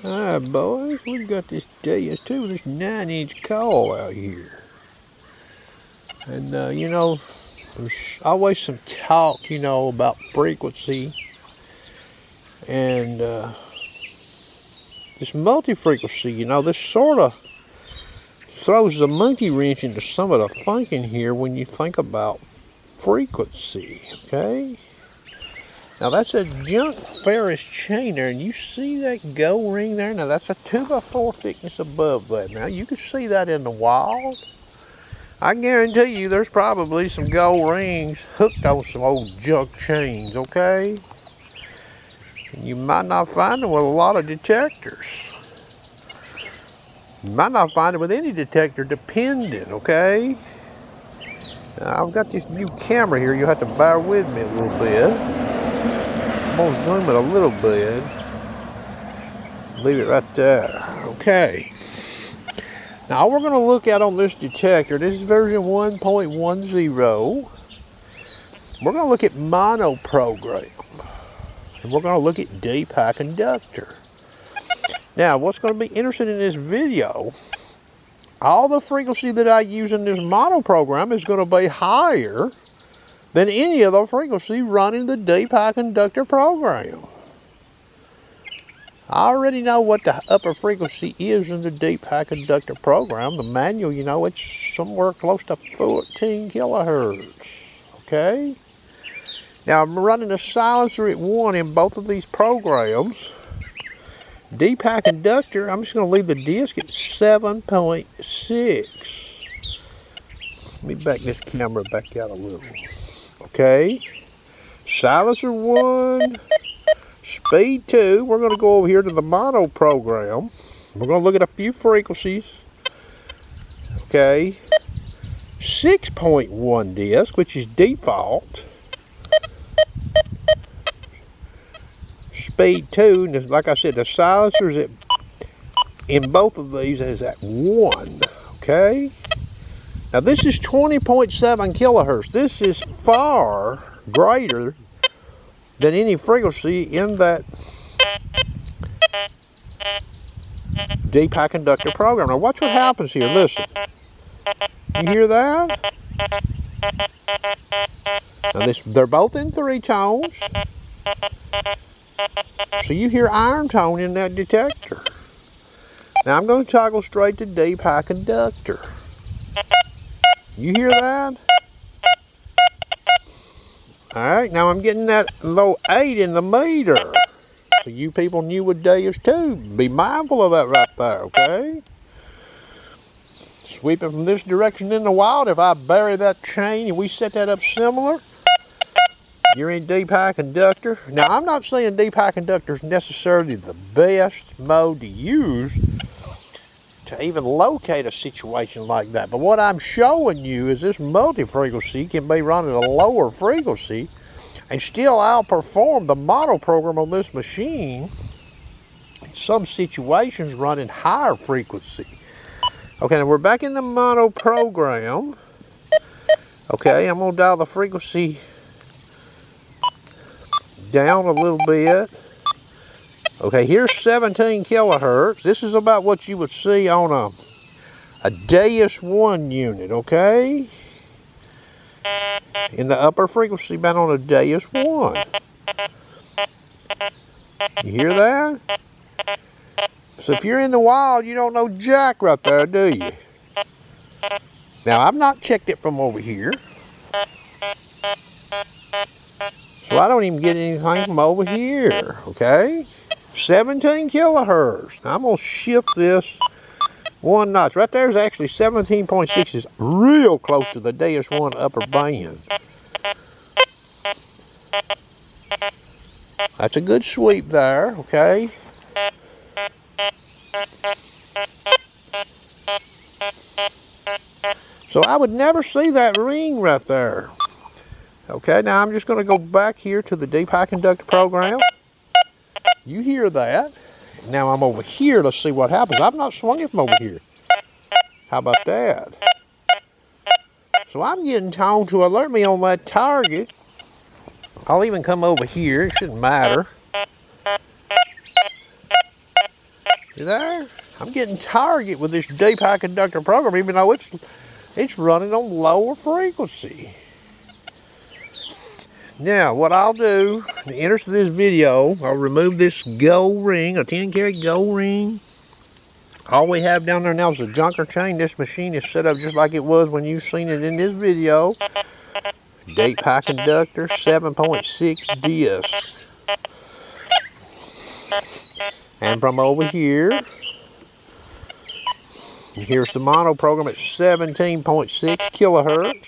Alright, boys, we've got this Deus too with this 9-inch coil out here. And, you know, there's always some talk, you know, about frequency. And this multi-frequency, you know, this sort of throws the monkey wrench into some of the thinking here when you think about frequency, okay? Now that's a junk ferrous chain there, and you see that gold ring there? Now that's a 2x4 thickness above that. Now you can see that in the wild. I guarantee you there's probably some gold rings hooked on some old junk chains, okay? And you might not find them with a lot of detectors. You might not find it with any detector dependent, okay? Now, I've got this new camera here. You'll have to bear with me a little bit. I'm gonna zoom it a little bit. Leave it right there. Okay. Now all we're gonna look at on this detector, this is version 1.10. We're gonna look at mono program. And we're gonna look at deep high conductor. Now what's gonna be interesting in this video, all the frequency that I use in this mono program is gonna be higher than any of the frequency running the deep high conductor program. I already know what the upper frequency is in the deep high conductor program. The manual, you know, it's somewhere close to 14 kilohertz, okay? Now I'm running a silencer at 1 in both of these programs. Deep high conductor, I'm just gonna leave the disc at 7.6. Let me back this camera back out a little. Okay, silencer 1, speed 2. We're going to go over here to the mono program. We're going to look at a few frequencies. Okay, 6.1 disc, which is default. Speed 2, and like I said, the silencers in both of these is at 1. Okay. Now this is 20.7 kilohertz. This is far greater than any frequency in that deep high conductor program. Now watch what happens here. Listen. You hear that? Now they're both in 3 tones. So you hear iron tone in that detector. Now I'm going to toggle straight to deep high conductor. You hear that? Alright, now I'm getting that low 8 in the meter. So you people new with Deus too, be mindful of that right there, okay? Sweeping from this direction in the wild, if I bury that chain and we set that up similar, you're in deep high conductor. Now I'm not saying deep high conductor is necessarily the best mode to use to even locate a situation like that. But what I'm showing you is this multi-frequency can be run at a lower frequency and still outperform the mono program on this machine in some situations running higher frequency. Okay, now we're back in the mono program. Okay, I'm gonna dial the frequency down a little bit. Okay, here's 17 kilohertz. This is about what you would see on a Deus 1 unit, okay? In the upper frequency band on a Deus 1. You hear that? So if you're in the wild, you don't know jack right there, do you? Now, I've not checked it from over here. So I don't even get anything from over here, okay? 17 kilohertz. Now I'm going to shift this 1 notch. Right there is actually 17.6. Is real close to the Deus 1 upper band. That's a good sweep there, okay? So I would never see that ring right there. Okay, now I'm just going to go back here to the deep high conductor program. You hear that. Now I'm over here. Let's see what happens. I've not swung it from over here. How about that? So I'm getting tone to alert me on that target. I'll even come over here. It shouldn't matter. You there? I'm getting target with this deep high conductor program, even though it's running on lower frequency. Now, what I'll do, in the interest of this video, I'll remove this gold ring, a 10-karat gold ring. All we have down there now is a junker chain. This machine is set up just like it was when you seen it in this video. Deep high conductor, 7.6 disc. And from over here, here's the mono program at 17.6 kilohertz.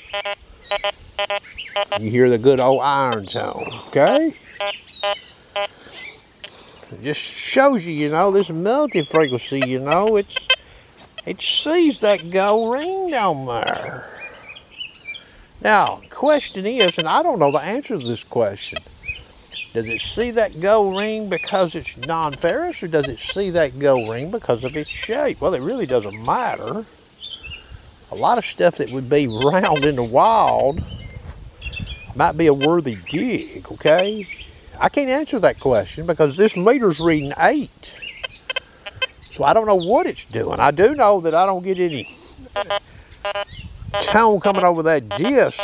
You hear the good old iron tone, okay? It just shows you, this multi-frequency, it sees that gold ring down there. Now, question is, and I don't know the answer to this question, does it see that gold ring because it's non-ferrous, or does it see that gold ring because of its shape? Well, it really doesn't matter. A lot of stuff that would be round in the wild might be a worthy dig, okay? I can't answer that question because this meter's reading 8. So I don't know what it's doing. I do know that I don't get any tone coming over that disc.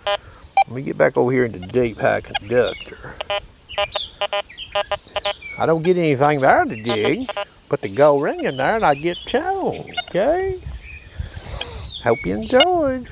Let me get back over here into deep high conductor. I don't get anything there to dig. Put the gold ring in there and I get tone, okay? Hope you enjoyed.